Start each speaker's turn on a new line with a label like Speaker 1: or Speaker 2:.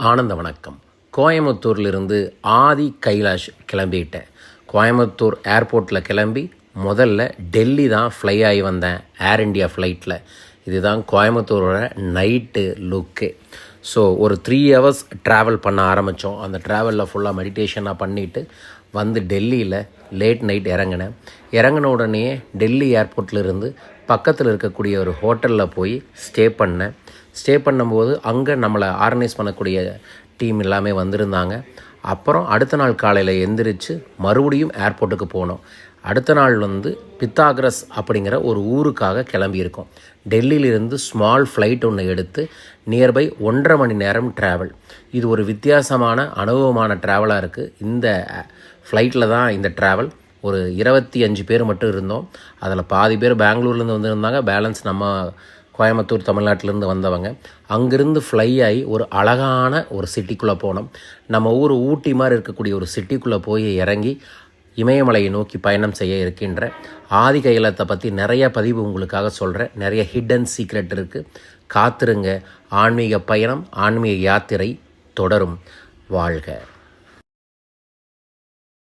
Speaker 1: ஆனந்த வணக்கம். கோயம்புத்தூர்லேருந்து ஆதி கைலாஷ் கிளம்பிட்டேன். கோயம்புத்தூர் ஏர்போர்ட்டில் கிளம்பி முதல்ல டெல்லி தான் ஃப்ளை ஆகி வந்தேன் ஏர் இண்டியா ஃப்ளைட்டில். இதுதான் கோயம்புத்தூரோட நைட்டு லுக்கு. ஸோ ஒரு 3 hours ட்ராவல் பண்ண ஆரம்பித்தோம். அந்த ட்ராவலில் ஃபுல்லாக மெடிடேஷனாக பண்ணிவிட்டு வந்து டெல்லியில் லேட் நைட் இறங்கினேன். இறங்கின உடனே டெல்லி ஏர்போர்ட்லேருந்து பக்கத்தில் இருக்கக்கூடிய ஒரு ஹோட்டலில் போய் ஸ்டே பண்ணும்போது அங்கே நம்மளை ஆர்கனைஸ் பண்ணக்கூடிய டீம் எல்லாமே வந்திருந்தாங்க. அப்புறம் அடுத்த நாள் காலையில் எந்திரிச்சு மறுபடியும் ஏர்போர்ட்டுக்கு போனோம். அடுத்த நாள் பித்தாகரஸ் அப்படிங்கிற ஒரு ஊருக்காக கிளம்பியிருக்கோம். டெல்லியிலிருந்து ஸ்மால் ஃப்ளைட் ஒன்று எடுத்து நியர்பை 1.5 மணி நேரம் ட்ராவல். இது ஒரு வித்தியாசமான அனுபவமான ட்ராவலாக இருக்குது. இந்த ஃப்ளைட்டில் தான் இந்த ட்ராவல். ஒரு 25 பேர் மட்டும் இருந்தோம். அதில் பாதி பேர் பெங்களூர்லேருந்து வந்திருந்தாங்க, பேலன்ஸ் நம்ம கோயம்புத்தூர் தமிழ்நாட்டிலேருந்து வந்தவங்க. அங்கேருந்து ஃப்ளை ஆகி ஒரு அழகான ஒரு சிட்டிக்குள்ளே போனோம். நம்ம ஊர் ஊட்டி மாதிரி இருக்கக்கூடிய ஒரு சிட்டிக்குள்ளே போய் இறங்கி இமயமலையை நோக்கி பயணம் செய்ய இருக்கின்ற ஆதி கைலாசத்தை பற்றி நிறைய பதிவு உங்களுக்காக சொல்கிறேன். நிறைய ஹிடன் சீக்ரெட் இருக்குது. காத்திருங்க. ஆன்மீக பயணம், ஆன்மீக யாத்திரை தொடரும். வாழ்க.